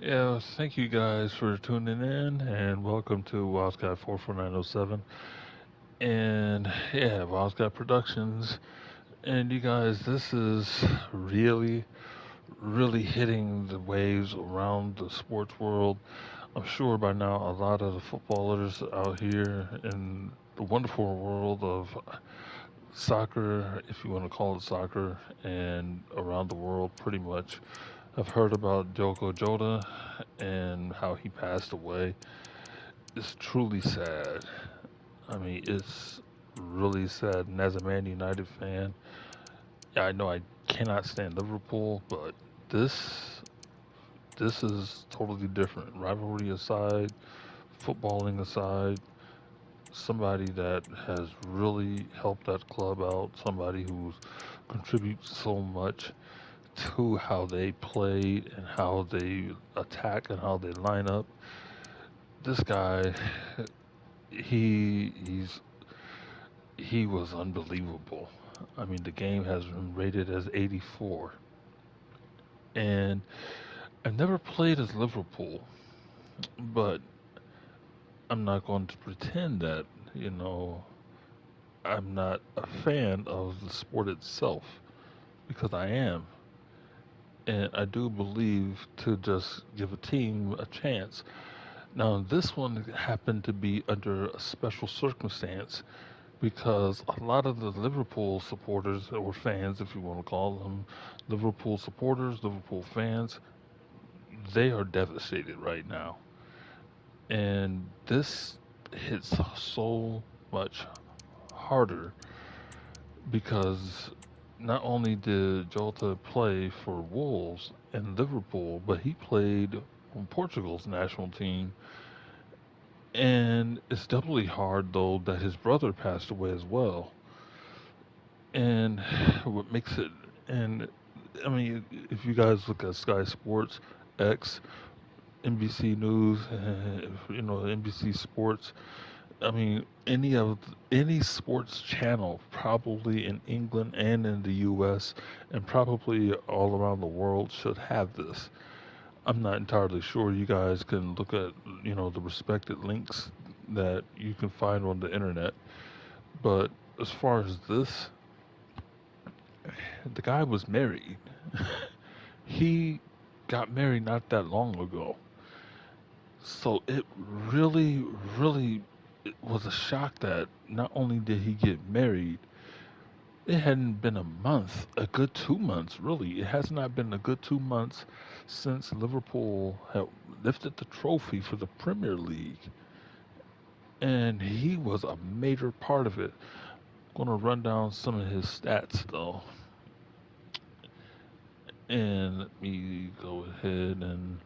Yeah, thank you guys for tuning in and welcome to Wildcat 44907. And yeah, Wildcat Productions. And you guys, this is really hitting the waves around the sports world. I'm sure by now a lot of the footballers out here in the wonderful world of soccer, if you want to call it soccer, and around the world pretty much have heard about Diogo Jota and how he passed away. It's truly sad. I mean, it's really sad. And as a Man United fan, yeah, I know I cannot stand Liverpool, but this this is totally different. Rivalry aside, footballing aside, somebody that has really helped that club out, somebody who's contributes so much to how they played and how they attack and how they line up. This guy, he's he was unbelievable. I mean, the game has been rated as 84. And I never played as Liverpool, but I'm not going to pretend that, you know, I'm not a fan of the sport itself because I am. And I do believe to just give a team a chance. Now, this one happened to be under a special circumstance because a lot of the Liverpool supporters or fans, if you want to call them Liverpool supporters, Liverpool fans, they are devastated right now. And this hits so much harder because not only did Jota play for Wolves and Liverpool, but he played on Portugal's national team. And it's doubly hard, though, that his brother passed away as well. And what makes it, and I mean, if you guys look at Sky Sports, X, NBC News, NBC Sports, I mean, any sports channel, probably in England and in the U.S. and probably all around the world, should have this. I'm not entirely sure. You guys can look at, the respected links that you can find on the internet. But as far as this, the guy was married. He got married not that long ago. So it really it was a shock that not only did he get married, it hadn't been a month, a good 2 months, really. It has not been a good 2 months since Liverpool had lifted the trophy for the Premier League. And he was a major part of it. I'm going to run down some of his stats, though. And let me go ahead and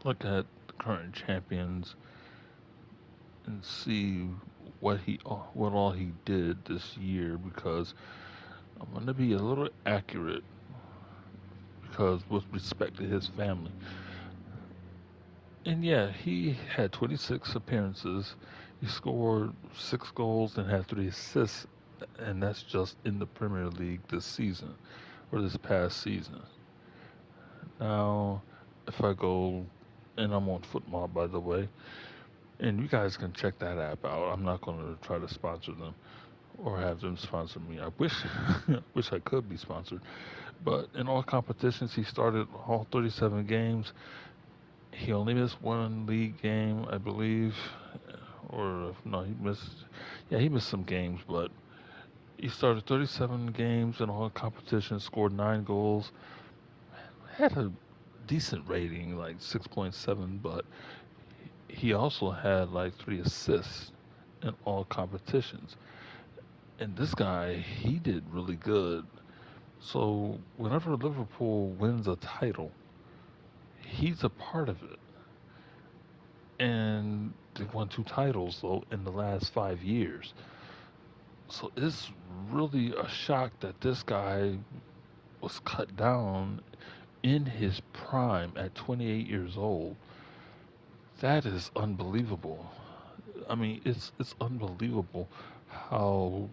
look at the current champions and see what all he did this year because I'm going to be a little accurate because with respect to his family. And yeah, he had 26 appearances. He scored 6 goals and had 3 assists, and that's just in the Premier League this season or this past season. Now, if I go, and I'm on Football by the way, and you guys can check that app out. I'm not going to try to sponsor them or have them sponsor me. I wish, wish I could be sponsored. But in all competitions, he started all 37 games. He only missed one league game, I believe, or no, he missed. Yeah, he missed some games, but he started 37 games in all competitions, scored 9 goals, had a decent rating, like 6.7, but he also had like 3 assists in all competitions. And this guy, he did really good. So whenever Liverpool wins a title, he's a part of it. And they won 2 titles though in the last 5 years. So it's really a shock that this guy was cut down in his prime at 28 years old. That is unbelievable. I mean, it's unbelievable how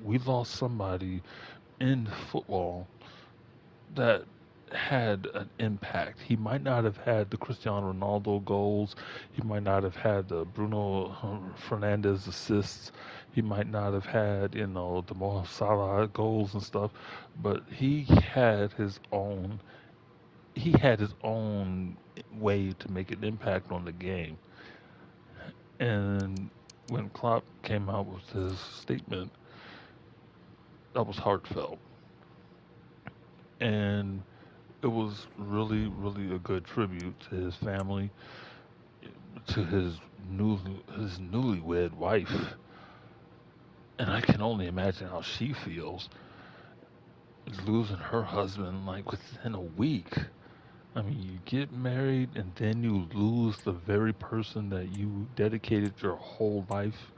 we lost somebody in football that had an impact. He might not have had the Cristiano Ronaldo goals. He might not have had the Bruno Fernandes assists. He might not have had, the Mo Salah goals and stuff. But he had his own way to make an impact on the game. And when Klopp came out with his statement, that was heartfelt. And it was really, really a good tribute to his family, to his newlywed wife, and I can only imagine how she feels losing her husband like within a week. I mean, you get married and then you lose the very person that you dedicated your whole life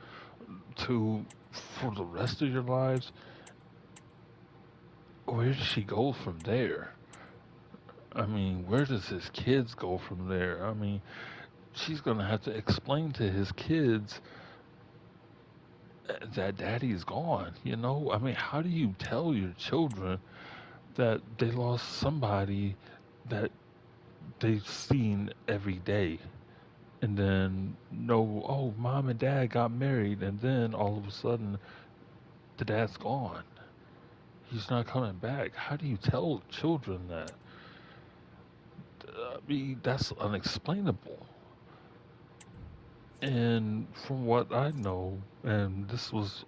to for the rest of your lives. Where does she go from there? I mean, where does his kids go from there? I mean, she's gonna have to explain to his kids that daddy is gone, you know? I mean, how do you tell your children that they lost somebody that they've seen every day? And then, no, oh, mom and dad got married, and then all of a sudden, the dad's gone. He's not coming back. How do you tell children that? I mean, that's unexplainable. And from what I know, and this was,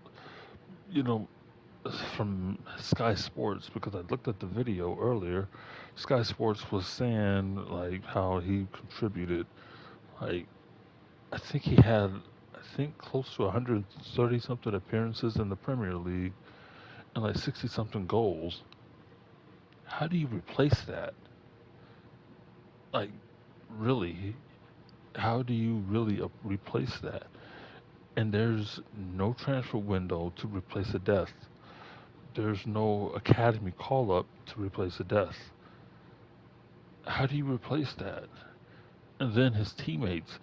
you know, from Sky Sports, because I looked at the video earlier. Sky Sports was saying like how he contributed, like I think close to 130 something appearances in the Premier League and like 60 something goals. How do you replace that? Like, really, how do you really replace that? And there's no transfer window to replace a death. There's no academy call up to replace a death. How do you replace that? And then his teammates.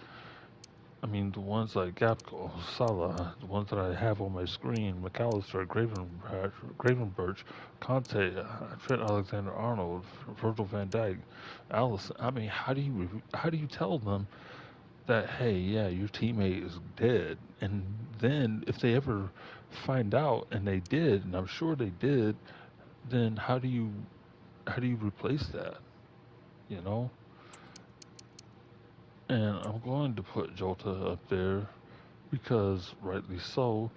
I mean, the ones like Gapco, Salah, the ones that I have on my screen, McAllister, Gravenberch, Conte, Trent Alexander-Arnold, Virgil van Dijk, Allison. I mean, how do you tell them that, hey, yeah, your teammate is dead? And then if they ever find out, and they did, and I'm sure they did, then how do you replace that? You know? And I'm going to put Jota up there because, rightly so,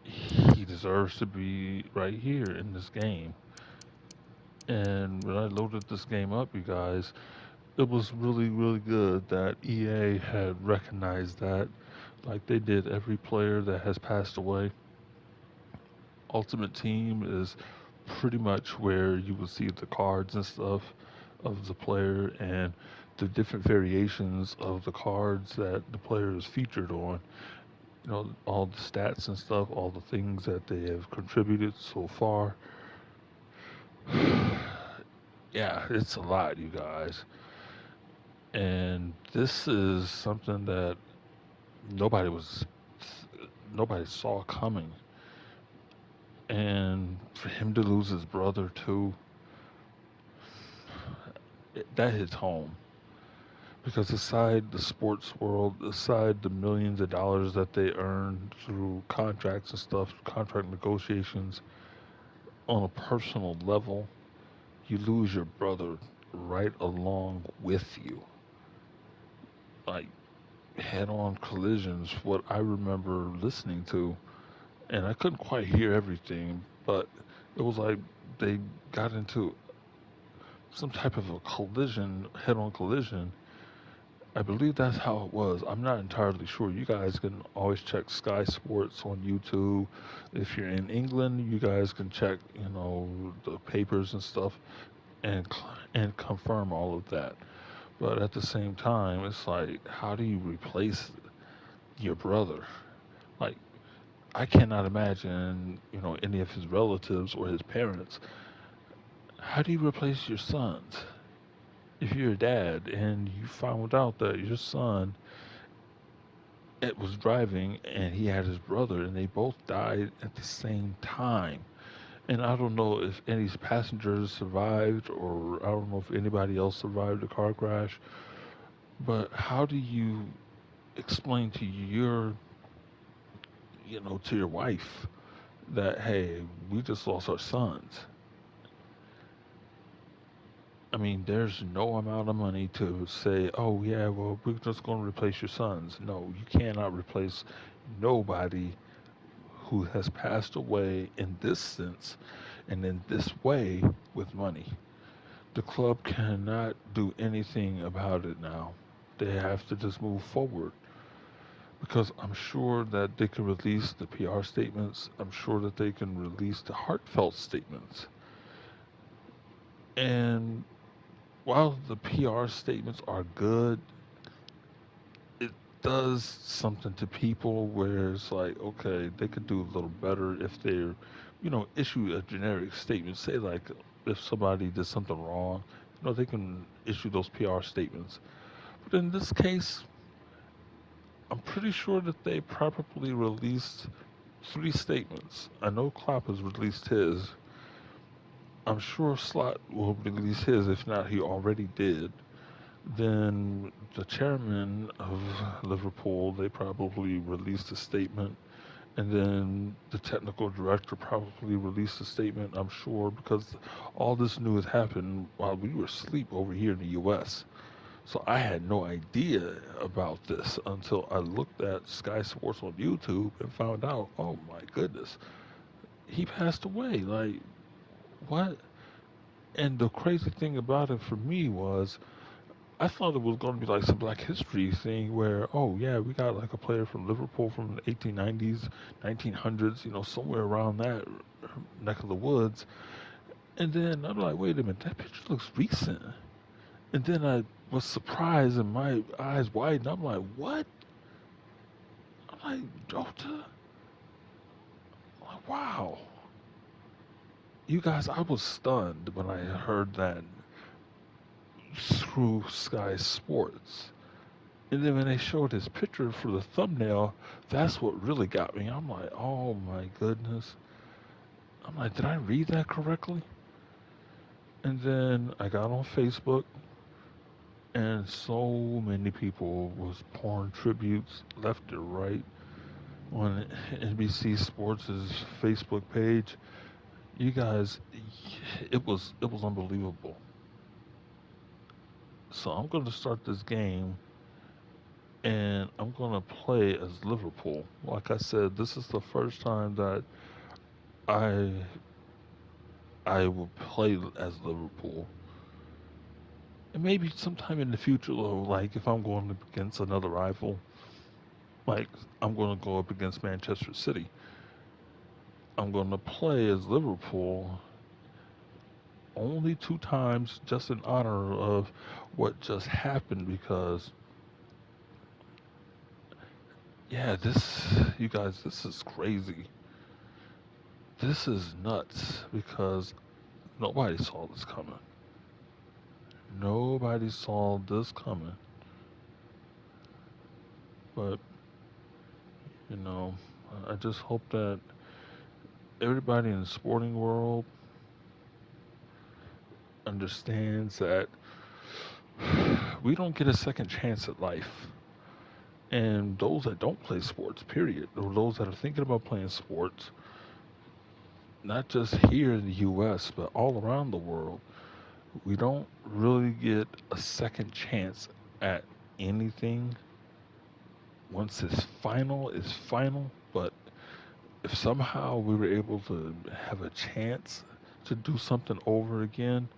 he deserves to be right here in this game. And when I loaded this game up, you guys, it was really, really good that EA had recognized that, like they did every player that has passed away. Ultimate Team is pretty much where you will see the cards and stuff of the player and the different variations of the cards that the player is featured on. All the stats and stuff, all the things that they have contributed so far. Yeah, it's a lot, you guys. And this is something that nobody was nobody saw coming. And for him to lose his brother too, that hits home. Because aside the sports world, aside the millions of dollars that they earn through contracts and stuff, contract negotiations, on a personal level, you lose your brother right along with you. Like head on collisions, what I remember listening to, and I couldn't quite hear everything, but it was like they got into some type of a collision, head on collision. I believe that's how it was. I'm not entirely sure. You guys can always check Sky Sports on YouTube. If you're in England, you guys can check, the papers and stuff and and confirm all of that. But at the same time, it's like, how do you replace your brother? Like, I cannot imagine, any of his relatives or his parents. How do you replace your sons? If you're a dad and you found out that your son it was driving and he had his brother and they both died at the same time, And I don't know if any passengers survived, or I don't know if anybody else survived the car crash. But how do you explain to to your wife that, hey, we just lost our sons? I mean, there's no amount of money to say, oh, yeah, well, we're just going to replace your sons. No, you cannot replace nobody who has passed away in this sense and in this way with money. The club cannot do anything about it now. They have to just move forward, because I'm sure that they can release the PR statements. I'm sure that they can release the heartfelt statements. And while the PR statements are good, it does something to people where it's like, okay, they could do a little better if they're, issue a generic statement. Say, like, if somebody did something wrong, they can issue those PR statements. But in this case, I'm pretty sure that they probably released three statements. I know Klopp has released his. I'm sure Slot will release his. If not, he already did. Then the chairman of Liverpool, they probably released a statement. And then the technical director probably released a statement, I'm sure, because all this news happened while we were asleep over here in the US. So I had no idea about this until I looked at Sky Sports on YouTube and found out, oh my goodness, he passed away. Like, what? And the crazy thing about it for me was, I thought it was going to be like some Black History thing where, oh yeah, we got like a player from Liverpool from the 1890s, 1900s, somewhere around that neck of the woods. And then I'm like, wait a minute, that picture looks recent. And then I was surprised and my eyes widened. I'm like, what? I'm like, Jota? I'm like, wow. You guys, I was stunned when I heard that through Sky Sports. And then when they showed his picture for the thumbnail, that's what really got me. I'm like, oh my goodness. I'm like, did I read that correctly? And then I got on Facebook, and so many people was pouring tributes left and right on NBC Sports' Facebook page. You guys, it was unbelievable. So I'm going to start this game, and I'm going to play as Liverpool. Like I said, this is the first time that I I will play as Liverpool. And maybe sometime in the future, though, like if I'm going up against another rival, like I'm going to go up against Manchester City, I'm going to play as Liverpool only two times just in honor of what just happened, because yeah, you guys, this is crazy. This is nuts, because nobody saw this coming. Nobody saw this coming. But, you know, I just hope that everybody in the sporting world understands that we don't get a second chance at life. And those that don't play sports, period, or those that are thinking about playing sports, not just here in the US, but all around the world, we don't really get a second chance at anything. Once it's final. But if somehow we were able to have a chance to do something over again,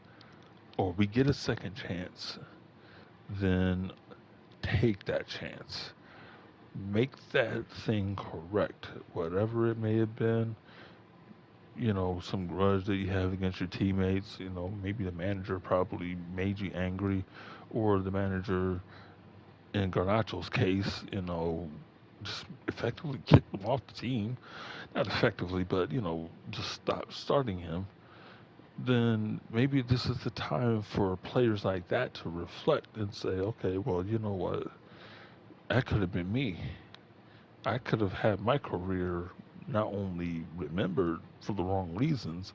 or we get a second chance, then take that chance. Make that thing correct, whatever it may have been. Some grudge that you have against your teammates. Maybe the manager probably made you angry, or the manager, in Garnacho's case, just effectively kicked him off the team. Not effectively, but, just stop starting him. Then maybe this is the time for players like that to reflect and say, okay, well, you know what? That could have been me. I could have had my career not only remembered for the wrong reasons,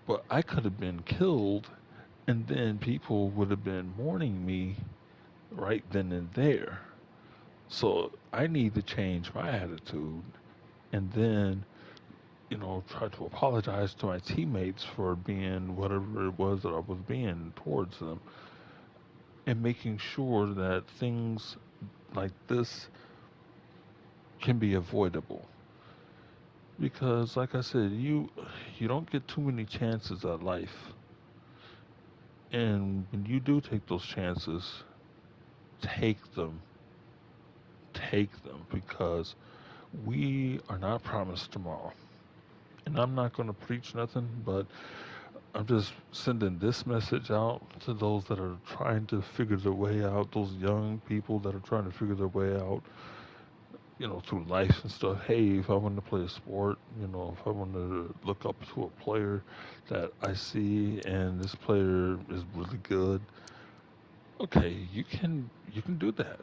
but I could have been killed, and then people would have been mourning me right then and there. So I need to change my attitude, and then, try to apologize to my teammates for being whatever it was that I was being towards them, and making sure that things like this can be avoidable. Because, like I said, you don't get too many chances at life, and when you do take those chances, take them, take them, because we are not promised tomorrow. And I'm not going to preach nothing, but I'm just sending this message out to those that are trying to figure their way out, those young people that are trying to figure their way out, through life and stuff. Hey, if I want to play a sport, if I want to look up to a player that I see and this player is really good, okay, you can do that.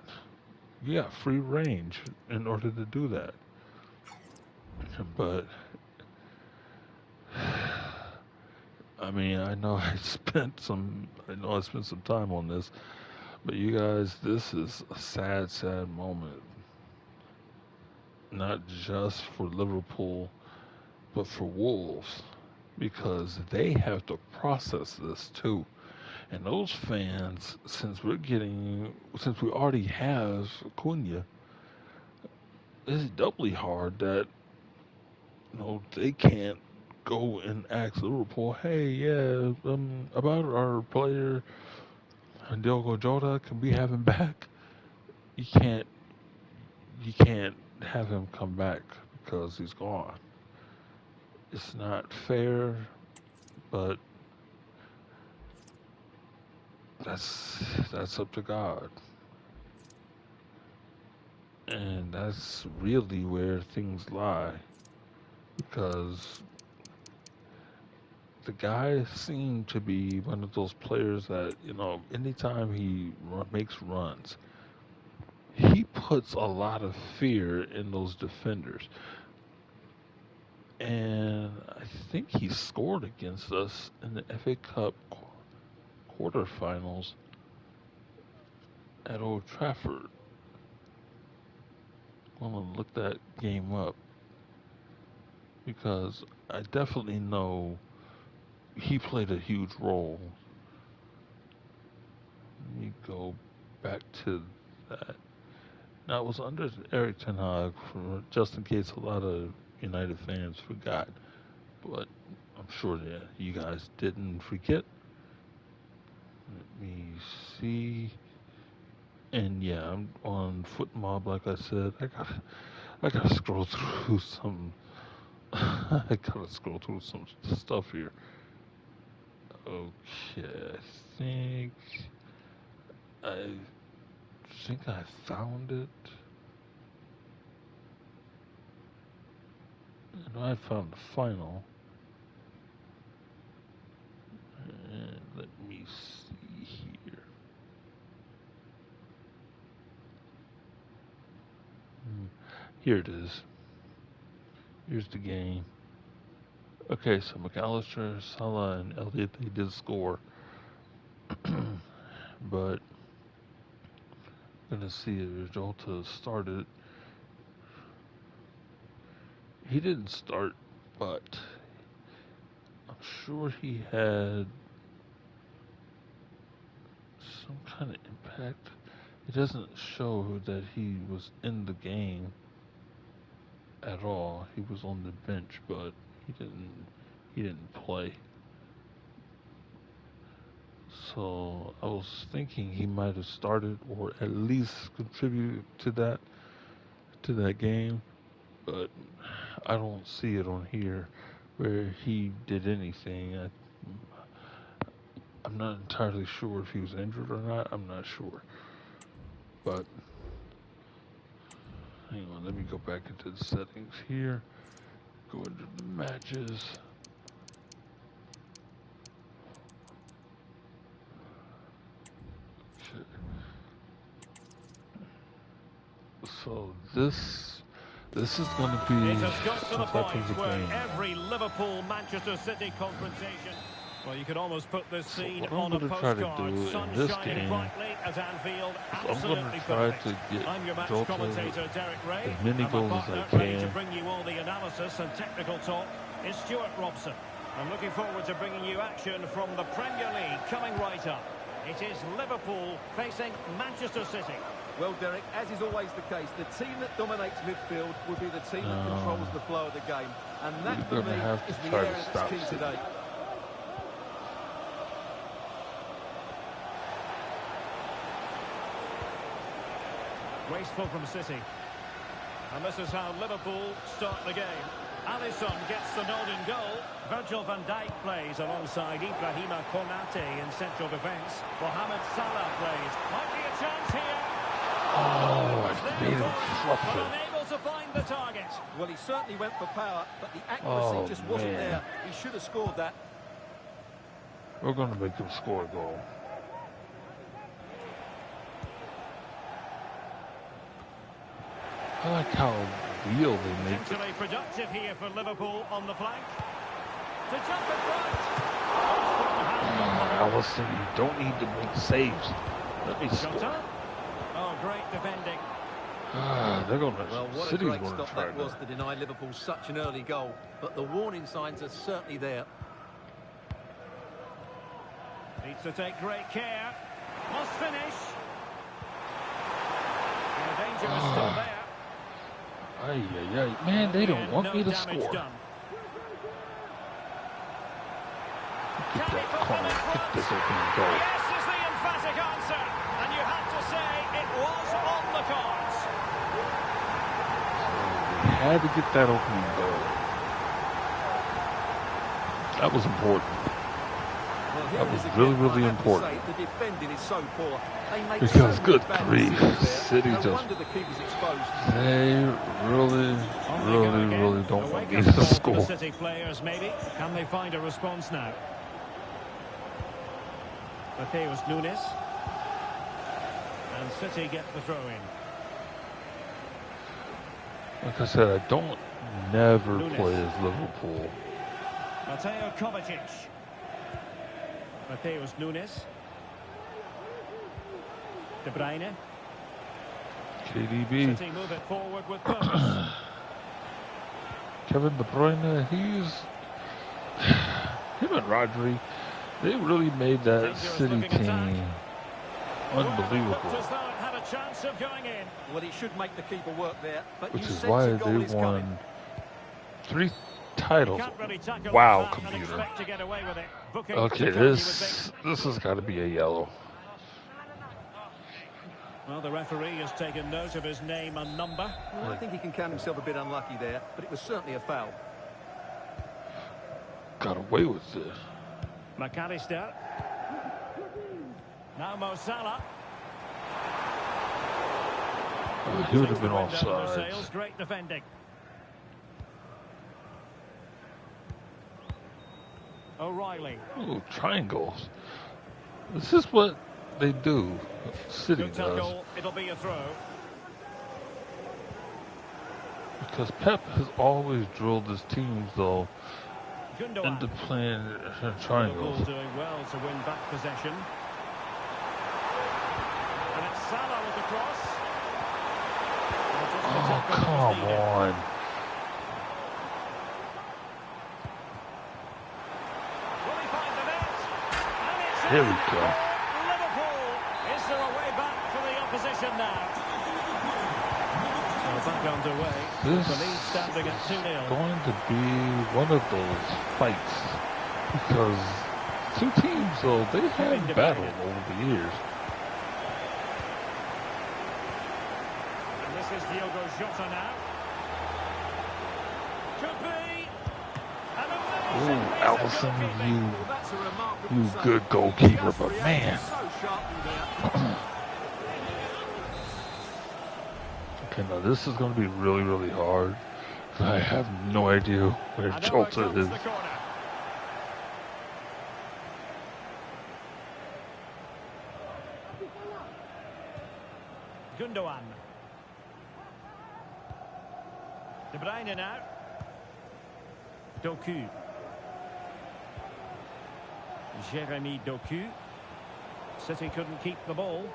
You got free range in order to do that. But I mean, I know I spent some time on this, but you guys, this is a sad, sad moment. Not just for Liverpool, but for Wolves, because they have to process this too. And those fans, since we already have Cunha, it's doubly hard that they can't go and ask Liverpool, hey, yeah, about our player Diogo Jota, can we have him back? You can't, you can't have him come back because he's gone. It's not fair, but that's up to God, and that's really where things lie, because the guy seemed to be one of those players that, anytime he makes runs, he puts a lot of fear in those defenders. And I think he scored against us in the FA Cup quarterfinals at Old Trafford. I'm gonna look that game up because I definitely know he played a huge role. Let me go back to that. Now it was under Eric Ten Hag, just in case a lot of United fans forgot, but I'm sure that you guys didn't forget. Let me see. And yeah, I'm on Footmob, like I said. I gotta scroll through some. I gotta scroll through some stuff here. Okay, I think I found it. I know I found the final. And let me see here. Here it is. Here's the game. Okay, so McAllister, Salah, and Elliott, they did score. But gonna see if Jota started. He didn't start, but I'm sure he had some kind of impact. It doesn't show that he was in the game at all. He was on the bench, but he didn't play. So I was thinking he might have started or at least contributed to that game, but I don't see it on here where he did anything. I'm not entirely sure if he was injured or not. I'm not sure, but hang on. Let me go back into the settings here. Go into the matches. So this This is going to be It has got to the some type point of a where game. every Liverpool-Manchester City confrontation. Well, you could almost put this scene What on I'm a going to try to postcard. do Sun in this shining game, brightly at Anfield. I'm going Absolutely to try perfect. to get I'm your match Jota commentator, Derek Ray. as many And my goals as partner, I ready to can. bring you all the analysis and technical talk, is Stuart Robson. I'm looking forward to bringing you action from the Premier League coming right up. It is Liverpool facing Manchester City. Well, Derek, as is always the case, the team that dominates midfield will be the team that controls the flow of the game. And that, for me, is the area that's key today. Wasteful from City. And this is how Liverpool start the game. Alisson gets the nod in goal. Virgil van Dijk plays alongside Ibrahima Konate in central defence. Mohamed Salah plays. Might be a chance here. Oh, I made him fluff But it. unable to find the target. Well, he certainly went for power, but the accuracy just wasn't there. He should have scored that. We're going to make him score a goal. I like how real they make it. Potentially productive here for Liverpool on the flank. To jump in front. Alisson, you don't need to make saves. Let me score. Jota. Oh, great defending. They're going Well, to. what a City's great going to stop try that was to deny Liverpool such an early goal. But the warning signs are certainly there. Needs to take great care. Must finish. The danger is still there. Man, they don't want me to score. Done. Get that corner. Get this opening goal. Yes is the emphatic answer. And you have to say it was on the cards. They had to get that opening goal. That was important. Well, That was really, really important. The defending is so poor. They make Because, so good many bad grief, decisions there. City No just... wonder the keeper's exposed. They really don't want me to The score. City players, maybe. Can they find a response now? Mateus Nunes. And City get the throw in. Like I said, I don't never play as Liverpool. Mateo Kovacic. Mateus Nunes. De Bruyne. KDB. City move it forward with purpose. Kevin De Bruyne, him and Rodri, they really made that City team unbelievable. As though it had a chance of going in. Well, he should make the keeper work there, but Which you is sense why a they goal is coming. won 3 titles. Can't really tackle Wow, that and computer. expect to get away with it. Booking Okay, to come, you would this think. has got to be a yellow. Well, the referee has taken note of his name and number. Well, I think he can count himself a bit unlucky there, but it was certainly a foul. Got away with this. McAllister. Now Mo Salah. He would have been Wind under their offside. sails. Great defending. O'Reilly. Ooh, triangles. This is what they do. City Good does. tackle. It'll be a throw. Because Pep has always drilled his teams, though, into Gundogan. playing Liverpool triangles. doing well to win back possession. And it's Salah with the cross. And just the Oh, tackle that was come needed. on. Will he find the net? And it's Here in we go. for Liverpool. Is there a way back for the opposition now? So back underway. This The lead standing at 2-0. going to be one of those fights. Because two teams, though, they have battled over the years. And this is Diogo Jota now. Could be. And Ooh, amazing Alisson, goalkeeping. Well, that's a remarkable you save. good goalkeeper, Just but reacted man. so sharply there. Okay, now this is going to be really, really hard. I have no idea where And over Jota comes is. the corner. Gundogan. De Bruyne now. Doku. Jeremy Doku. City couldn't keep the ball.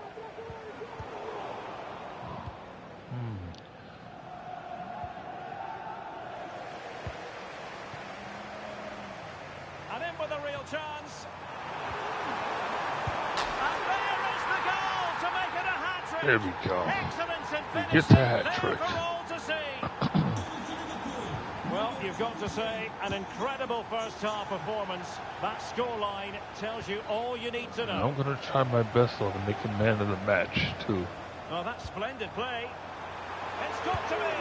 And in with a real chance. And there is the goal to make it a hat-trick. There we go. Excellence in finishing. He gets a hat-trick. There for all to see. Well, you've got to say, an incredible first-half performance. That scoreline tells you all you need to know. I'm going to try my best, though, to make him man of the match, too. Oh, that's splendid play. It's got to be.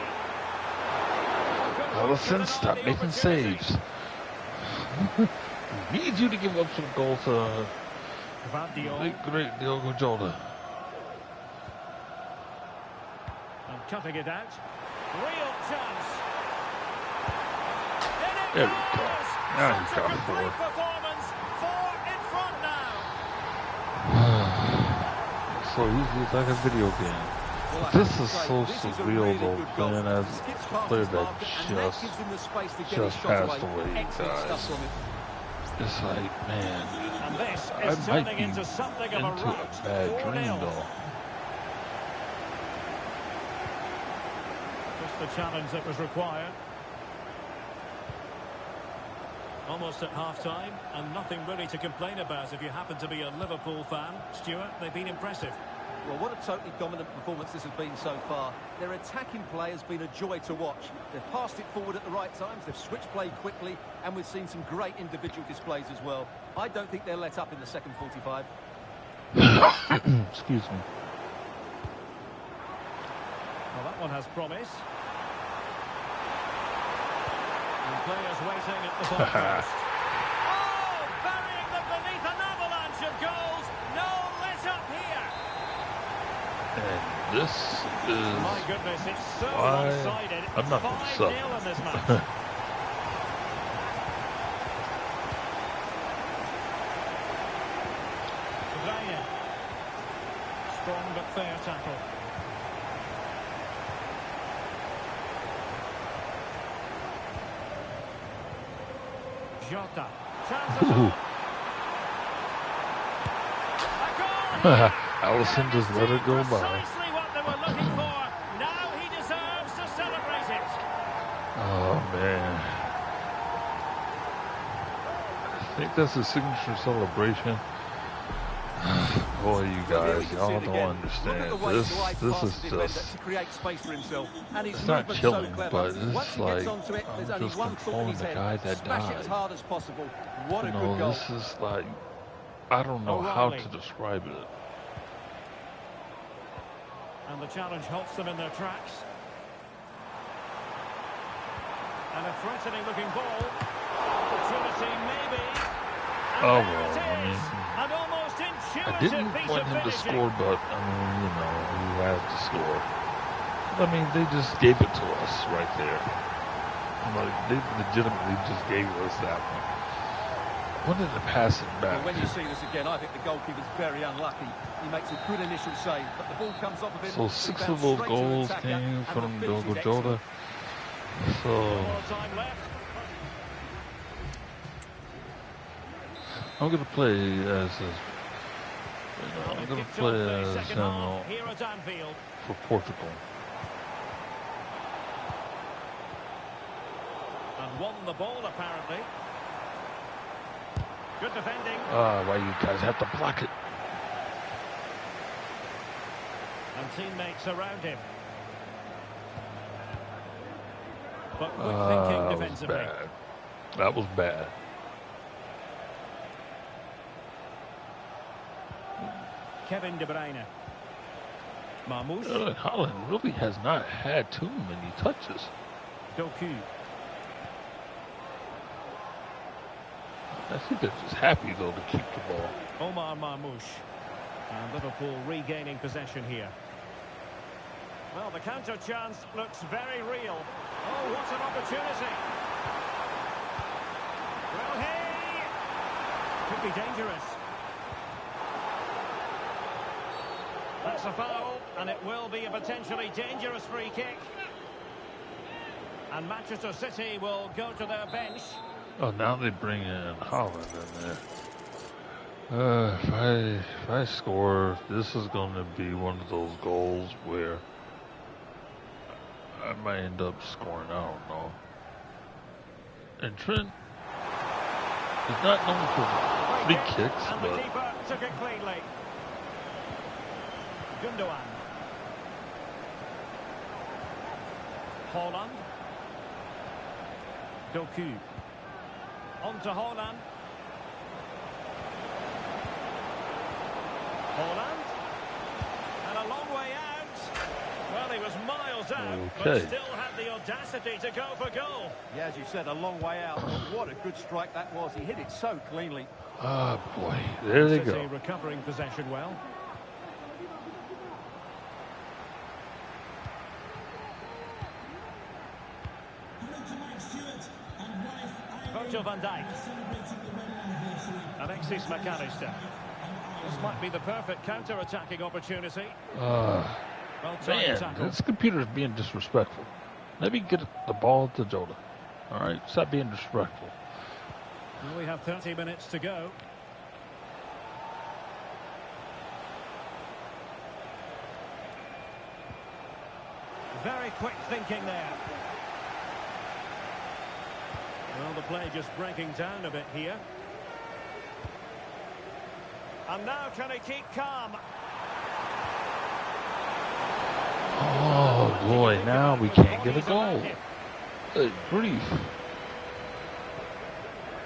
Alisson, stop making saves. We need you to give up some goals to the great Diogo Jota. And cutting it out. Real chance. There we go. Now he's got four. Performance. 4 in front now. So easy, it's like a video game. Well, This is so surreal, though, playing as a player that just passed away, guys. It's like, man, And this I is might turning be into something of a into a rut. bad 4-0. dream, though. Just the challenge that was required. Almost at half-time, and nothing really to complain about if you happen to be a Liverpool fan. Stuart, they've been impressive. Well, what a totally dominant performance this has been so far. Their attacking play has been a joy to watch. They've passed it forward at the right times, they've switched play quickly, and we've seen some great individual displays as well. I don't think they'll let up in the second 45. Excuse me. Well, that one has promise. And players waiting at the ball post. Oh, burying them beneath an avalanche of goals. No let up here. And this is My goodness, it's so why one-sided. I'm not going to sub. 5-0 in this match. Bruyne. Strong but fair tackle. Jota. Chances on. A goal here. Alisson just let it go by. Precisely what they were looking for. Now he deserves to celebrate it. Oh, man. I think that's a signature celebration. Boy, you guys, y'all don't understand. This is just, it's not chilling, but it's like, I'm just controlling the guy that died. You know, this is like, I don't know how to describe it. And the challenge halts them in their tracks. And a threatening looking ball. Opportunity maybe. And Oh, there well, it I is. mean, An almost I intuitive didn't piece want of him to finishing. score, but, I mean, you know, he has to score. I mean, they just gave it to us right there. Like, they legitimately just gave us that one. Wanted to pass it back. Well, when you see this again, I think the goalkeeper's very unlucky. He makes a good initial save, but the ball comes off of him. So 6 of those goals came from Diogo Jota. So More time left. I'm gonna play as I'm gonna play as Second half here at Anfield. for Portugal. And won the ball apparently. Good defending. Why you guys have to block it? And teammates around him. But quick thinking That was defensively. bad. That was bad. Kevin De Bruyne. Marmoush. Holland really has not had too many touches. Doku. I think they're just happy though to keep the ball. Omar Marmoush. And Liverpool regaining possession here. Well, the counter chance looks very real. Oh, what an opportunity. Well, hey! Could be dangerous. That's a foul, and it will be a potentially dangerous free kick. And Manchester City will go to their bench. Oh, now they bring in Holland in there. If I score, this is going to be one of those goals where I might end up scoring. I don't know. And Trent is not known for free kicks, And but the keeper took it cleanly. Gundogan. Holland. Doku. On to Holland. Holland. And a long way out. Well, he was miles out, but still had the audacity to go for goal. Yeah, as you said, a long way out. But what a good strike that was. He hit it so cleanly. oh boy, there they City go. recovering possession well. Virgil van Dijk. Alexis McAllister. This might be the perfect counter-attacking opportunity. Man, this computer's being disrespectful. Let me get the ball to Jota. All right, stop being disrespectful. Well, we have 30 minutes to go. Very quick thinking there. Well, the play just breaking down a bit here. And now can he keep calm? Oh boy, now we can't get a goal. Good grief.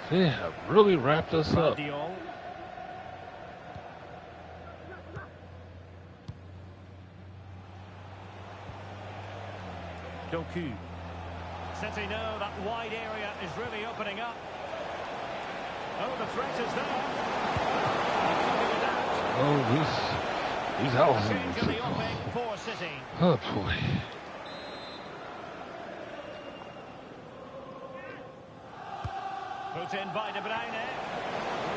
They have really wrapped us up. Doku. City know that wide area is really opening up. Oh, the threat is there. Oh, these houses. For City. Oh boy. Put in by De Bruyne.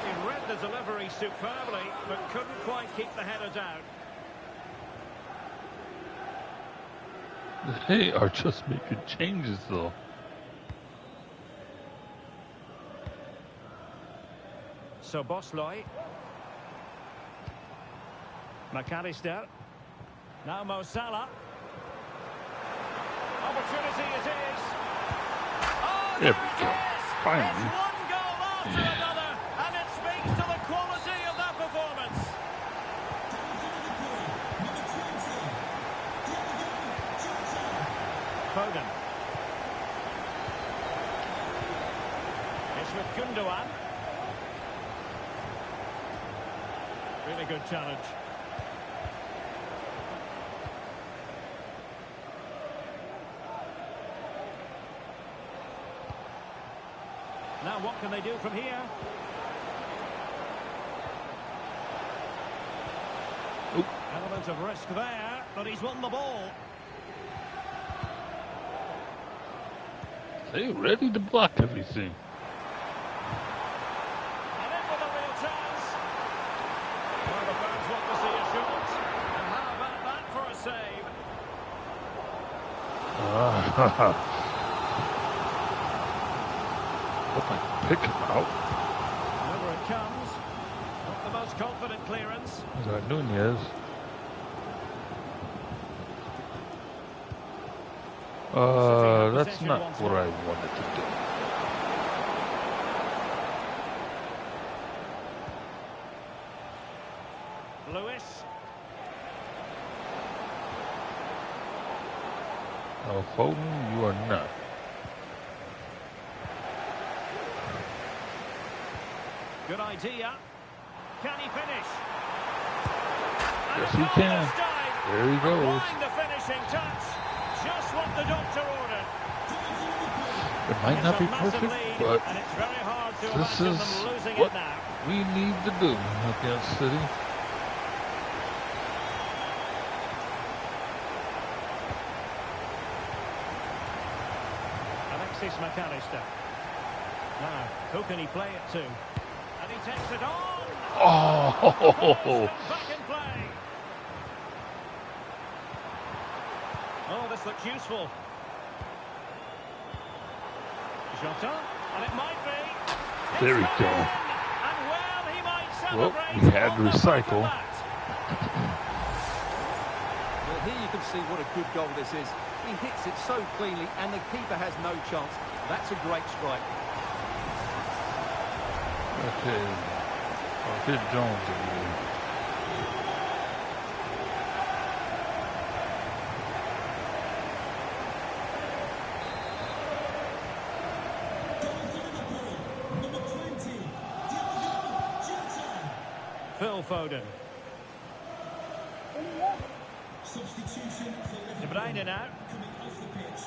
He read the delivery superbly, but couldn't quite keep the header down. They are just making changes, though. So Bosloy. McAllister. Now Mo Salah. Opportunity it is. Oh, there we go. Finally. It's one goal after another, and it speaks to the quality of that performance. Foden. It's with Gundogan. Really good challenge. Now what can they do from here? Oop. Element of risk there, but he's won the ball. They ready to block everything. And in with a real chance. Well, the fans want to see a shot. And how about that for a save? Hope I can pick him out. Over it comes. Not the most confident clearance. Nunez. That's not what I wanted to do. Lewis. Oh, Foden, you are not. Good idea. Can he finish? Yes, he can. There he goes. Applying the finishing touch. Just what the doctor ordered. It might not be perfect, but and it's very hard to this imagine is them losing what it now. we need to do against City. Alexis McAllister. Now, who can he play it to? And he takes it on. Oh! Back in play. Oh, this looks useful. Jota, and it might be. There we go. And well, he might Well, celebrate. we had to recycle. Well, here you can see what a good goal this is. He hits it so cleanly, and the keeper has no chance. That's a great strike. Okay. I'll hit Jones again. Phil Foden. Substitution for De Bruyne now. coming off the pitch.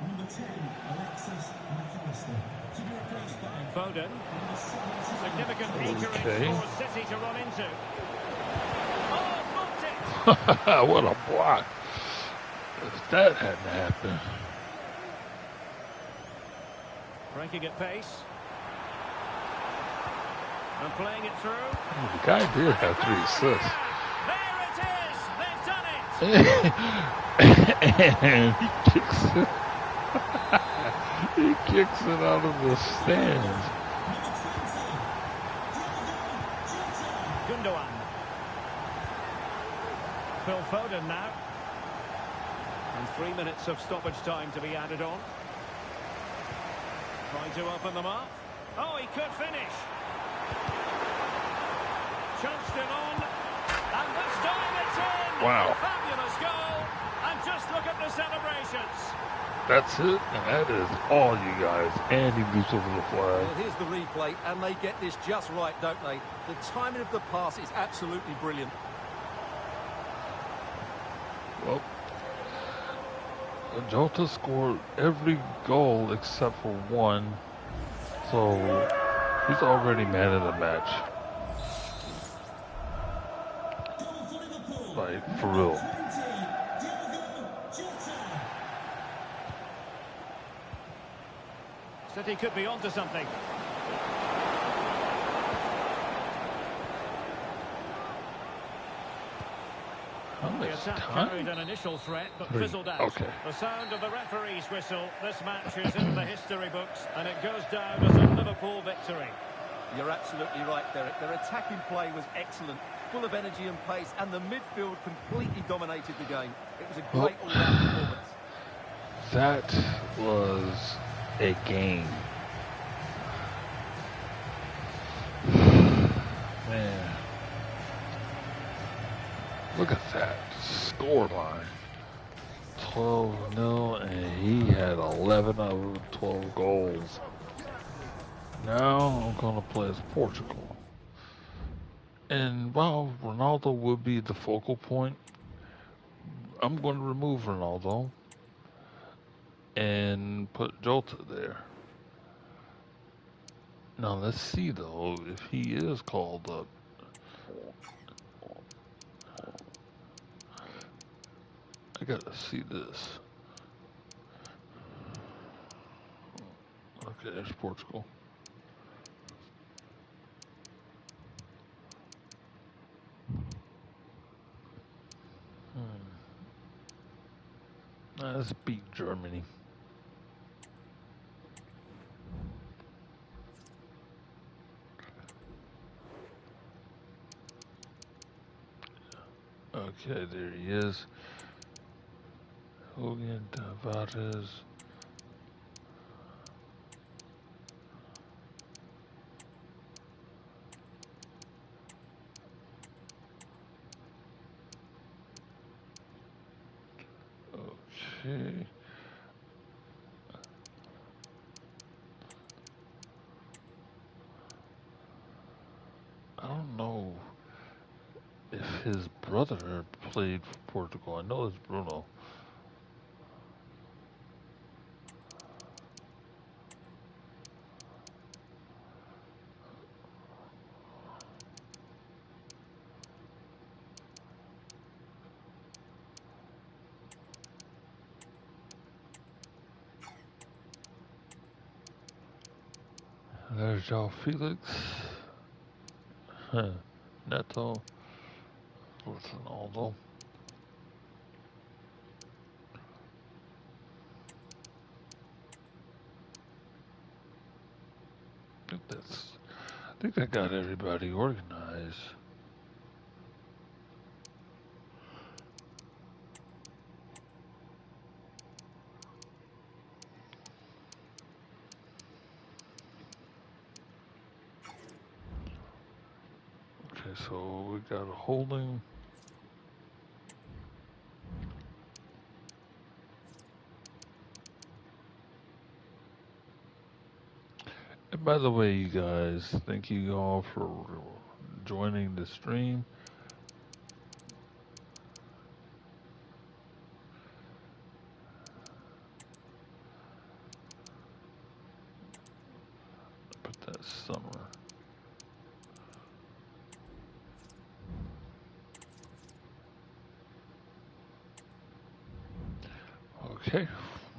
Number 10, Alexis McAllister. To be replaced by Foden. number 17. Significant Okay. anchoring for City to run into. Oh, blocked it. What a block. If that hadn't happened. Breaking at pace. And playing it through. The guy did have 3 assists. There it is. They've done it. And he kicks it. He kicks it out of the stands. Gundogan. Phil Foden now. And 3 minutes of stoppage time to be added on. Trying to open them up. Oh, he could finish. Chanced it on. And this time it's in. Wow. Fabulous goal. And just look at the celebrations. That's it, and that is all, you guys. And he leaps over the flag. Well, here's the replay, and they get this just right, don't they? The timing of the pass is absolutely brilliant. Well, Jota scored every goal except for one, so he's already man of the match. Like, for real. City could be onto something. How The much attack time? carried an initial threat, but 3. fizzled out. Okay. The sound of the referee's whistle. This match is in the history books, and it goes down as a Liverpool victory. You're absolutely right, Derek. Their attacking play was excellent, full of energy and pace, and the midfield completely dominated the game. It was a great all-round performance. That was a game. Man. Look at that scoreline. 12-0, and he had 11 out of 12 goals. Now I'm going to play as Portugal. And while Ronaldo would be the focal point, I'm going to remove Ronaldo and put Jota there. Now let's see though if he is called up. I gotta see this. Okay, there's Portugal. Let's beat Germany. Okay, there he is. Hogan Tavares. Okay. I don't know if his brother played for Portugal. I know it's Bruno. There's João Felix. Neto. Ronaldo. I think that got everybody organized. Okay, so we got a holding. And by the way, you guys, thank you all for joining the stream. Put that summer. Okay.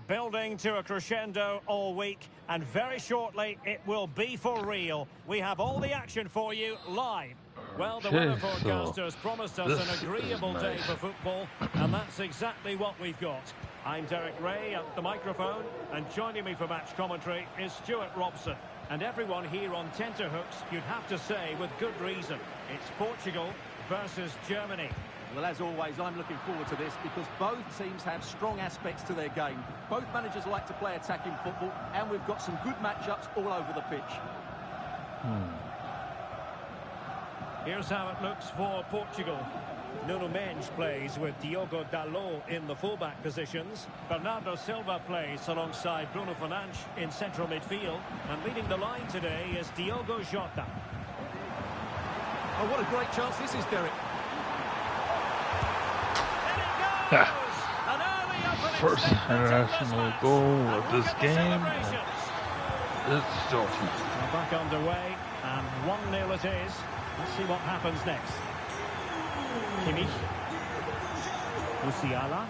Building to a crescendo all week, and very shortly it will be for real. We have all the action for you live. Well, the weather forecasters promised us an agreeable day for football, and that's exactly what we've got. I'm Derek Ray at the microphone, and joining me for match commentary is Stuart Robson. And everyone here on tenterhooks, you'd have to say with good reason. It's Portugal versus Germany. Well, as always, I'm looking forward to this because both teams have strong aspects to their game. Both managers like to play attacking football, and we've got some good matchups all over the pitch. Here's how it looks for Portugal. Nuno Mendes plays with Diogo Jota in the fullback positions. Bernardo Silva plays alongside Bruno Fernandes in central midfield. And leading the line today is Diogo Jota. Oh, what a great chance this is, Derek. First international goal of this game. It's Jota. Back underway, and 1-0 it is. Let's see what happens next. Kimmich. Musiala.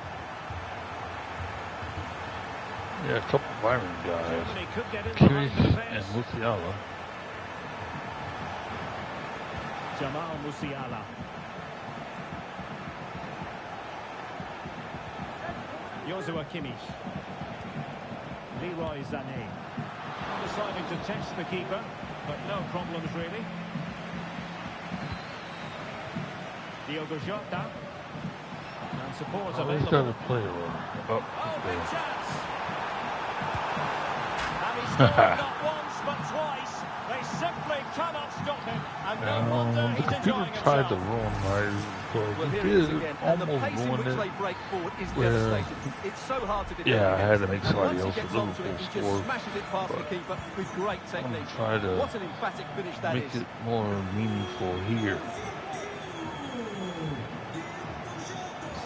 Yeah, a couple of Byron guys. Germany could get in Kimmich behind the and defense. Musiala. Jamal Musiala. Joshua Kimmich. Leroy Sané. Deciding to test the keeper, but no problems really. Diogo Jota. And support Oh, he's got available. a player on. Oh, Big okay. chance. And he scored not once but twice. They simply cannot stop him. And no wonder The he's computer enjoying tried to himself. ruin my goal. Well, He here it is did again, and the almost pace in which ruined they it. break forward is Yeah. devastating. It's so hard to defend. Yeah, I had to against. make And somebody once he else gets at onto it, Liverpool he score. just smashes it past the But keeper with great I'm technique. gonna try to What an emphatic finish that make is. it more meaningful here.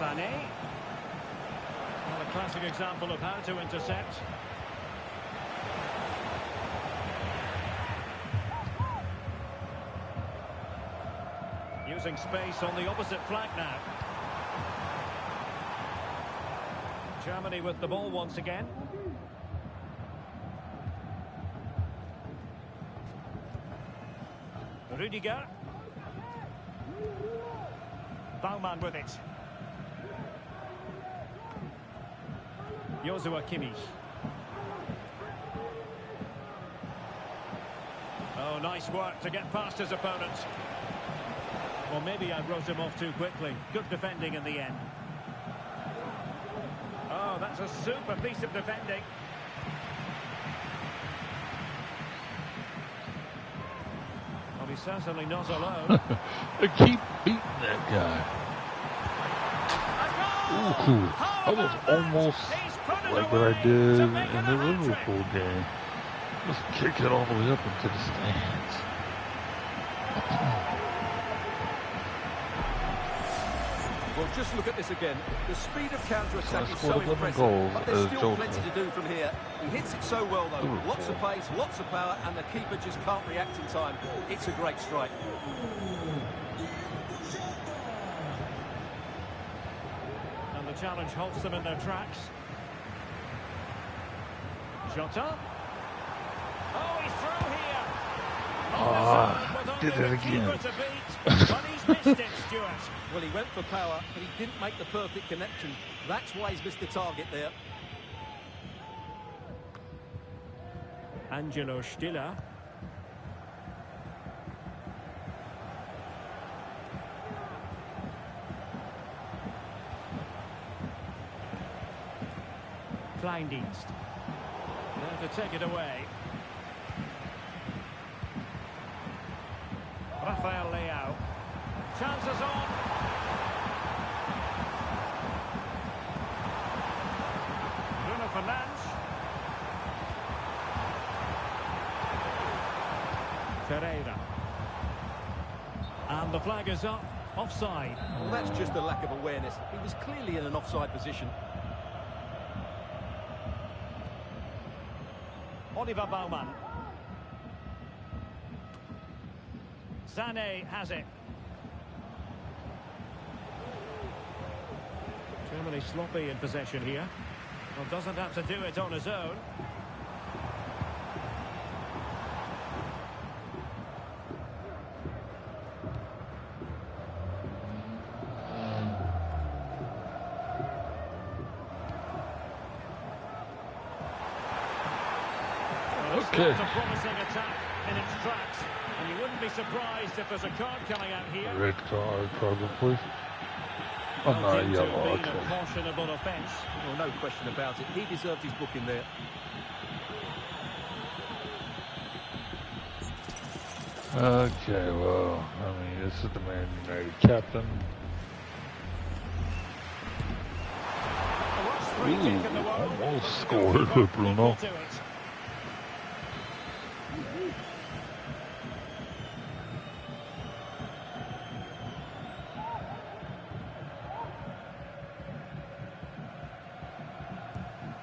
Sané. Well, a classic example of how to intercept. Using space on the opposite flank now. Germany with the ball once again. Rüdiger. Baumann with it. Joshua Kimmich. Oh, nice work to get past his opponent. Well, maybe I wrote him off too quickly. Good defending in the end. Oh, that's a super piece of defending. Well, he's certainly not alone. They keep beating that guy. Ooh, cool. That was almost like what I did in the Liverpool game. Just kick it all the way up into the stands. Well, just look at this again. The speed of counter-attack So is scored so 11 impressive, goals but there's as still Jota. plenty to do from here. He hits it so well, though. Liverpool. Lots of pace, lots of power, and the keeper just can't react in time. It's a great strike. And the challenge halts them in their tracks. Jota. Oh, he's through here. Did it again. But he's missed it, Stuart. Well, he went for power, but he didn't make the perfect connection. That's why he's missed the target there. Angelo Stiller. Kleindienst. There to take it away. Rafael Leao. Chances on. Bruno Fernandes. Ferreira. And the flag is up. Offside. Well, that's just a lack of awareness. He was clearly in an offside position. Oliver Baumann. Sané has it. Germany sloppy in possession here. Well, doesn't have to do it on his own. Okay. It's a promising attack in its tracks, and you wouldn't be surprised if there's a card coming out here. Red card, probably. Oh, Well, no, deemed to yellow, have been okay. a cautionable offence. Well, no question about it. He deserved his booking there. Okay, well, I mean, this is the Man United captain. The worst free kick in the Ooh, world. almost The scored goalkeeper with Bruno. equal to it.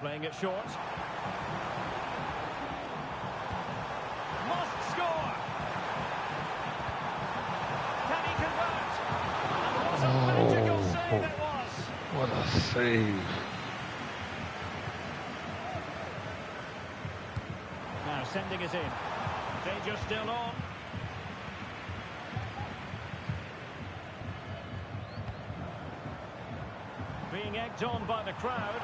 Playing it short. Must score. Can he convert? And what a magical save it was. What a save. Now sending it in. Danger still on. Being egged on by the crowd.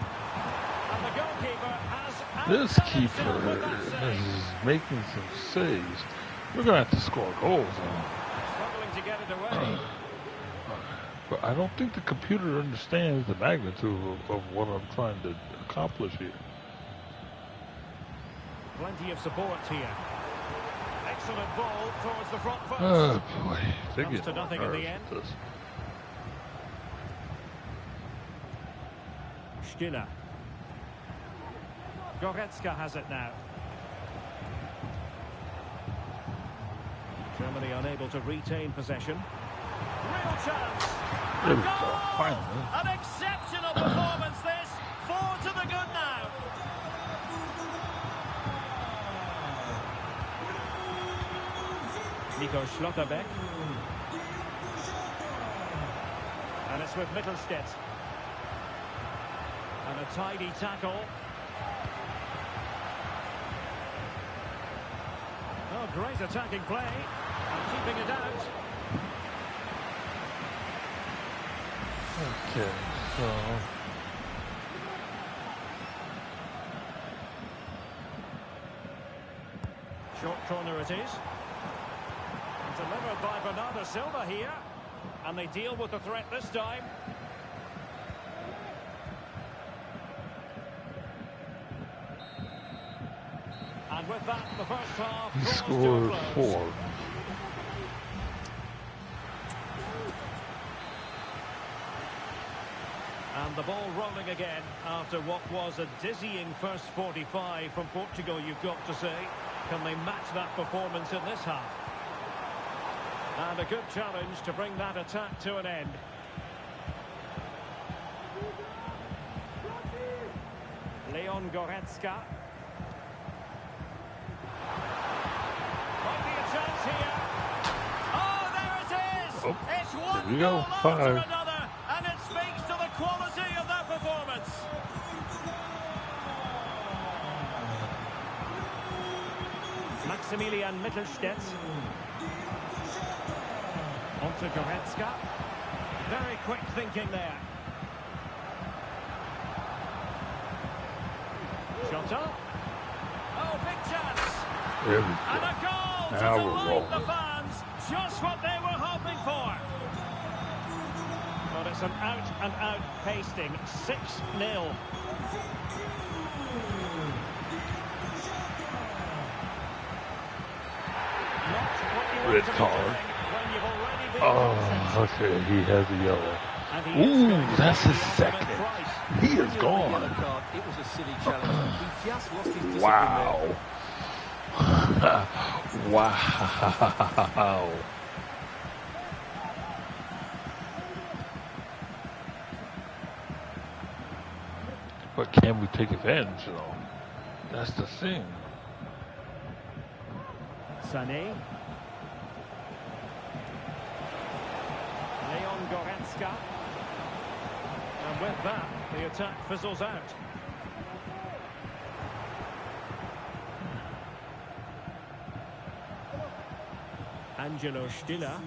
And the goalkeeper has This outdone keeper himself with that save. is making some saves. We're going to have to score goals now. Struggling to get it away. But I don't think the computer understands the magnitude of what I'm trying to accomplish here. Plenty of support here. Excellent ball towards the front post. Oh boy, they Comes get to nothing in the end. this. Stiller. Goretzka has it now. Germany unable to retain possession. Real chance. There we Goal! go, finally. An exceptional performance this. 4 to the good now. Nico Schlotterbeck. And it's with Mittelstädt. And a tidy tackle. Oh, great attacking play. And keeping it out. Okay, so Short corner it is. And delivered by Bernardo Silva here. And they deal with the threat this time. And with that, the first half he draws to a scored close. 4. And the ball rolling again after what was a dizzying first 45 from Portugal, you've got to say. Can they match that performance in this half? And a good challenge to bring that attack to an end. Leon Goretzka. Might be a chance here. Oh, there it is! Oh, It's one there we go, goal after 5. another, and it speaks to the quality of that performance. Maximilian Mittelstädt. Onto Goretzka. Very quick thinking there. Jota. Oh, big chance. There we And go. a goal to Now we're delight rolling. the fans. Just what they were hoping for. But It's an out-and-out pasting, 6-0. Red card. Oh, okay, he has a yellow. Ooh, that's his second. He is gone. It was a silly challenge. He just lost his discipline. Wow. Wow. But can we take advantage of them? That's the thing. Sané. Leon Goretzka. And with that, the attack fizzles out. Angelo Stiller.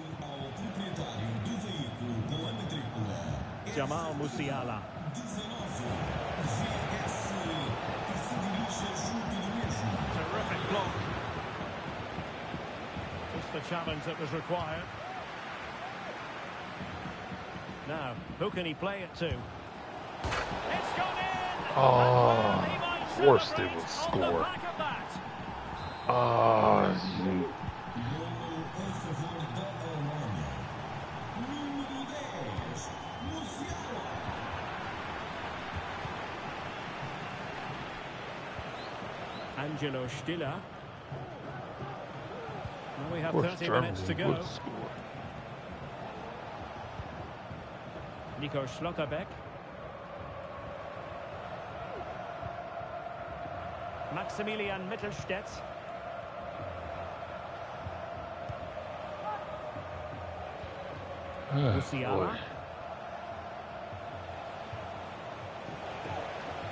Jamal Musiala. Terrific block. Just the challenge that was required. Now, who can he play it to? It's gone in! Oh, of course they would score. Oh, shoot. Angelo Stiller. Well, we have Of course 30 minutes to Germany go. would score. Nico Schlotterbeck. Maximilian Mittelstädt. Musiala.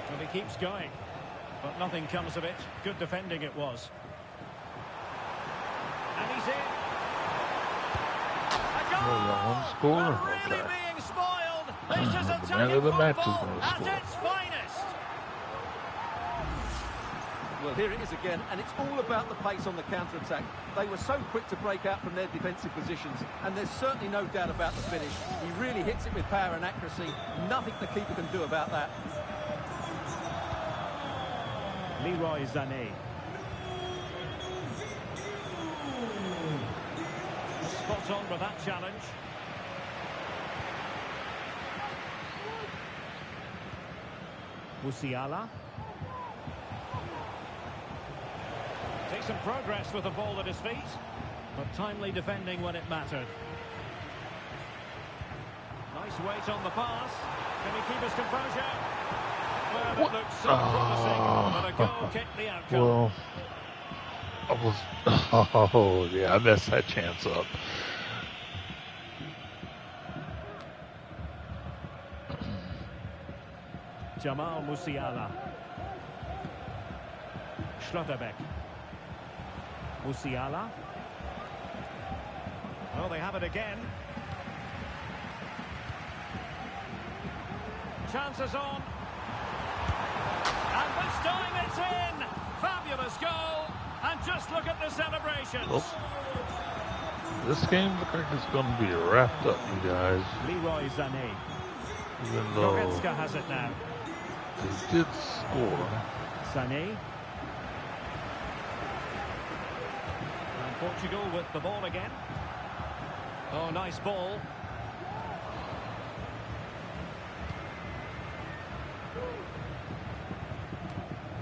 Well, he keeps going, but nothing comes of it. Good defending it was. And he's in. A goal! One score. They're really Okay. being spoiled. This is The man of the match is football going to at score. its finest. Well, here it is again, and it's all about the pace on the counter-attack. They were so quick to break out from their defensive positions, and there's certainly no doubt about the finish. He really hits it with power and accuracy. Nothing the keeper can do about that. Leroy Sané. Spot on with that challenge. Musiala. Takes some progress with the ball at his feet, but timely defending when it mattered. Nice weight on the pass. Can he keep his composure? Well, it looked so promising, but a goal kicked the outcome. Well, I was. Oh, yeah, I messed that chance up. Jamal Musiala. Schlotterbeck. Musiala. Well, they have it again. Chances on. And this time it's in. Fabulous goal. And just look at the celebrations. Nope. This game looks like it's going to be wrapped up, you guys. Leroy Sané. Even though Goretzka has it now. they did score. Sané. And Portugal with the ball again. Oh, nice ball.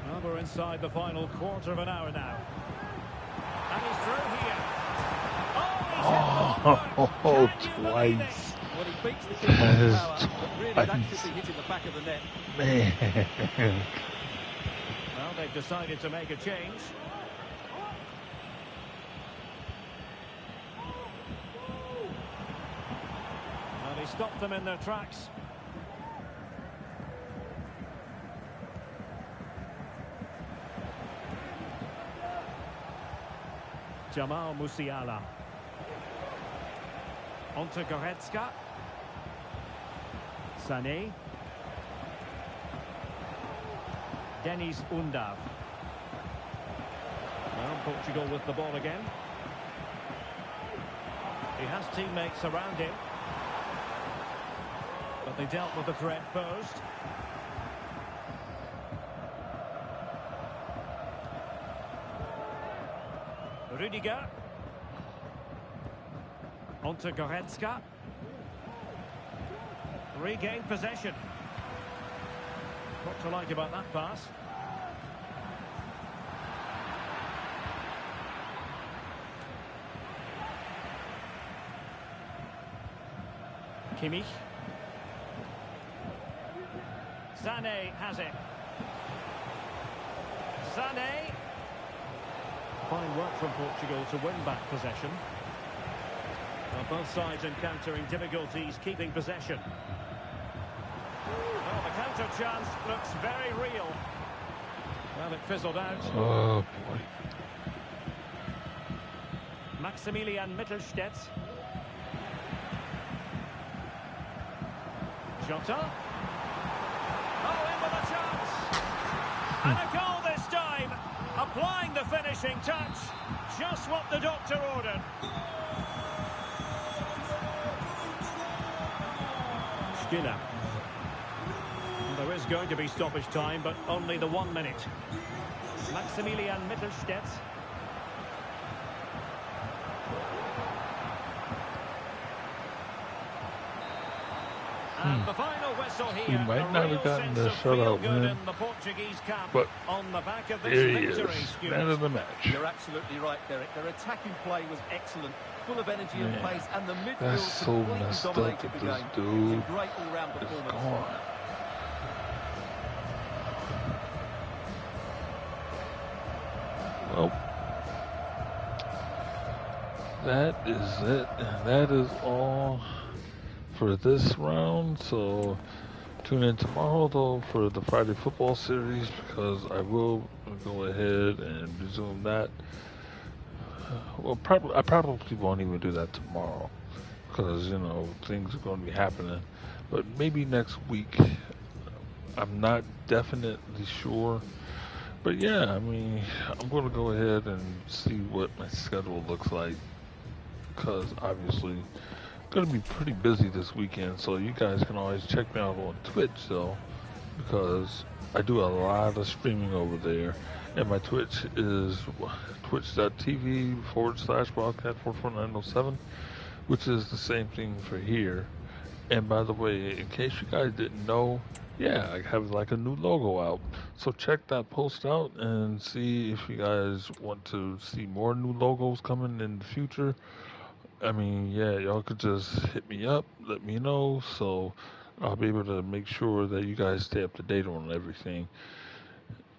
Well, we're inside the final quarter of an hour now. And he's through here. Oh, twice. Well, he beats the keeper That with is power, but really that should be hitting the back of the net. Man. Well, they've decided to make a change. Well, he stopped them in their tracks. Jamal Musiala. Onto Goretzka. Sané. Dennis Undav. Well, Portugal with the ball again. He has teammates around him. But they dealt with the threat posed. Rudiger. On to Goretzka. Regained possession. What to like about that pass? Kimmich. Sané has it. Sané. Fine work from Portugal to win back possession. Well, both sides encountering difficulties keeping possession. Well, the counter chance looks very real. Well, it fizzled out. Oh, boy. Maximilian Mittelstädt. Jota. Oh, in with a chance. And a goal this time. Applying the finishing touch. Just what the doctor ordered. Skinner. There is going to be stoppage time, but only the 1 minute. Maximilian Mittelstädt. And the final whistle here. We might not have gotten the shutout win, but on the back of there he is, man of the match. You're absolutely right, Derek. Their attacking play was excellent, full of energy and pace, and the midfield That's so completely messed up dominated that the this game. dude It's a great all-round is performance. gone. Well, that is it, and that is all for this round. So tune in tomorrow though for the Friday football series, because I will go ahead and resume that. Well, I probably won't even do that tomorrow, because you know things are going to be happening. But maybe next week. I'm not definitely sure. But yeah, I mean, I'm going to go ahead and see what my schedule looks like, because obviously I'm going to be pretty busy this weekend. So you guys can always check me out on Twitch though, because I do a lot of streaming over there. And my Twitch is twitch.tv/Wildcat44907, which is the same thing for here. And by the way, in case you guys didn't know, yeah, I have like a new logo out. So check that post out and see if you guys want to see more new logos coming in the future. I mean, yeah, y'all could just hit me up, let me know, so I'll be able to make sure that you guys stay up to date on everything.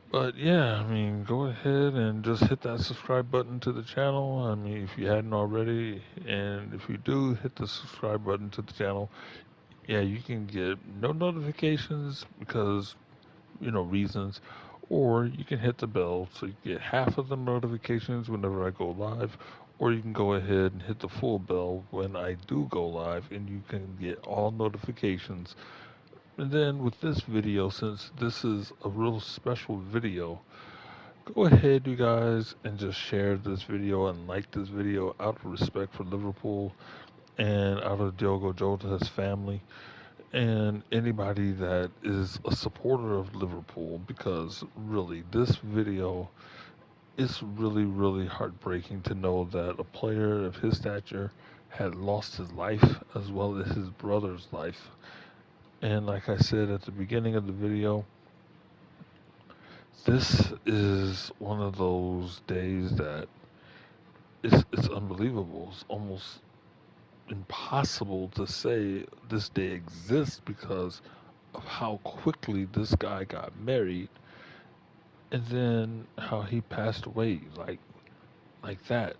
But yeah, I mean, go ahead and just hit that subscribe button to the channel. I mean, if you hadn't already, and if you do hit the subscribe button to the channel, yeah, you can get no notifications because, you know, reasons, or you can hit the bell so you get half of the notifications whenever I go live, or you can go ahead and hit the full bell when I do go live, and you can get all notifications. And then with this video, since this is a real special video, go ahead, you guys, and just share this video and like this video out of respect for Liverpool and out of Diogo Jota's family and anybody that is a supporter of Liverpool, because really this video is really heartbreaking to know that a player of his stature had lost his life as well as his brother's life. And like I said at the beginning of the video, this is one of those days that it's unbelievable. It's almost impossible to say this day exists because of how quickly this guy got married and then how he passed away like that.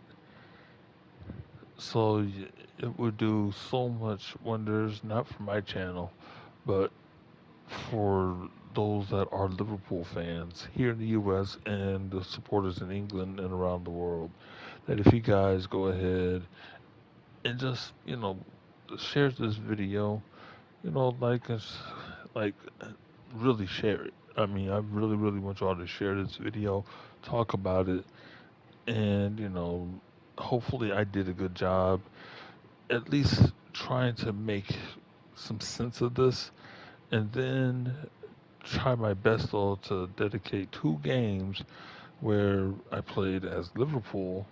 So it would do so much wonders, not for my channel, but for those that are Liverpool fans here in the US and the supporters in England and around the world, that if you guys go ahead and just, you know, share this video, you know, like really share it. I mean, I really want y'all to share this video, talk about it, and, you know, hopefully I did a good job at least trying to make some sense of this, and then try my best though to dedicate 2 games where I played as Liverpool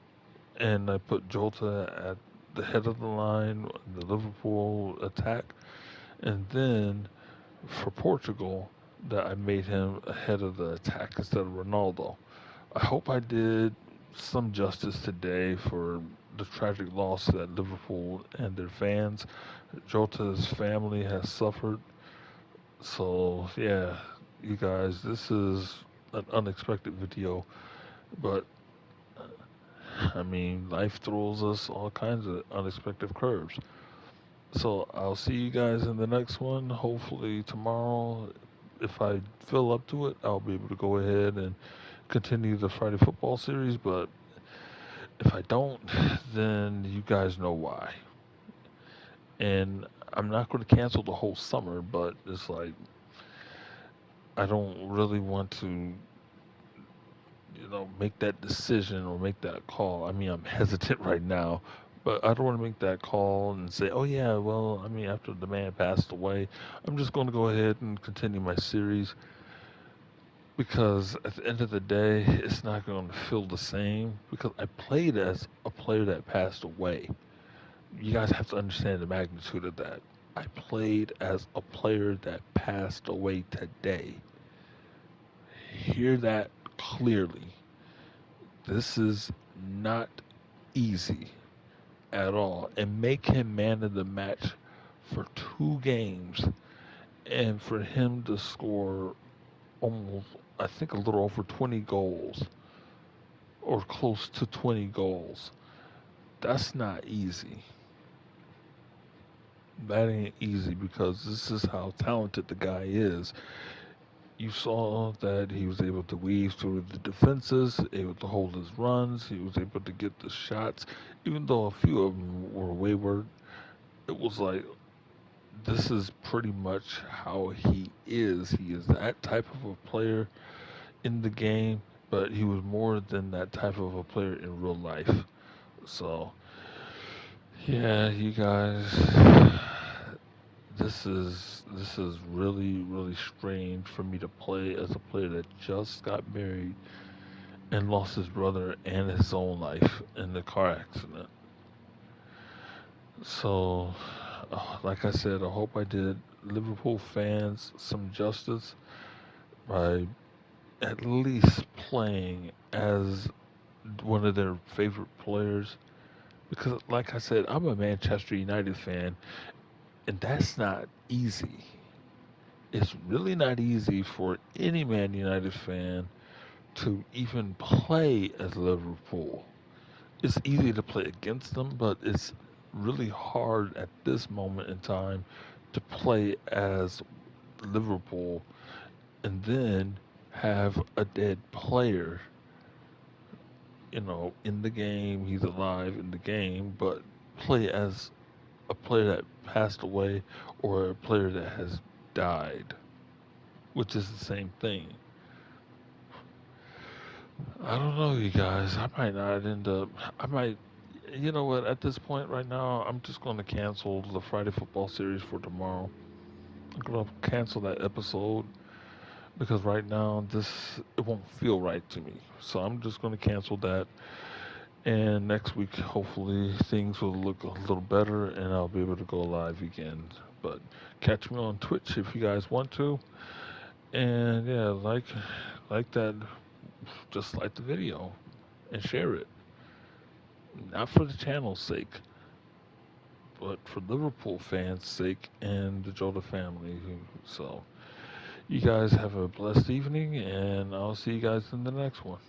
and I put Jota at the head of the line, the Liverpool attack, and then for Portugal that I made him ahead of the attack instead of Ronaldo. I hope I did some justice today for the tragic loss that Liverpool and their fans, Jota's family has suffered. So yeah, you guys, this is an unexpected video, but I mean, life throws us all kinds of unexpected curves. So I'll see you guys in the next one. Hopefully tomorrow, if I feel up to it, I'll be able to go ahead and continue the Friday football series. But if I don't, then you guys know why. And I'm not going to cancel the whole summer, but it's like I don't really want to, make that decision or make that call. I mean, I'm hesitant right now, but I don't want to make that call and say, oh, yeah, well, I mean, after the man passed away, I'm just going to go ahead and continue my series because at the end of the day, it's not going to feel the same because I played as a player that passed away. You guys have to understand the magnitude of that. I played as a player that passed away today. Hear that clearly. This is not easy at all. And make him man of the match for 2 games and for him to score almost, I think, a little over 20 goals or close to 20 goals. That's not easy. That ain't easy because this is how talented the guy is. You saw that he was able to weave through the defenses, able to hold his runs, he was able to get the shots, even though a few of them were wayward. It was like, this is pretty much how he is. He is that type of a player in the game, but he was more than that type of a player in real life. So, yeah, you guys, this is really strange for me to play as a player that just got married and lost his brother and his own life in the car accident. So, like I said, I hope I did Liverpool fans some justice by at least playing as one of their favorite players. Because, like I said, I'm a Manchester United fan, and that's not easy. It's really not easy for any Man United fan to even play as Liverpool. It's easy to play against them, but it's really hard at this moment in time to play as Liverpool and then have a dead player, in the game. He's alive in the game, but play as a player that passed away or a player that has died, which is the same thing. I don't know, you guys. I might not end up. I might. You know what? At this point right now, I'm just going to cancel the Friday football series for tomorrow. I'm going to cancel that episode because right now it won't feel right to me. So I'm just going to cancel that. And next week, hopefully, things will look a little better and I'll be able to go live again. But catch me on Twitch if you guys want to. And yeah, like that, just like the video and share it. Not for the channel's sake, but for Liverpool fans' sake and the Jota family. So, you guys have a blessed evening, and I'll see you guys in the next one.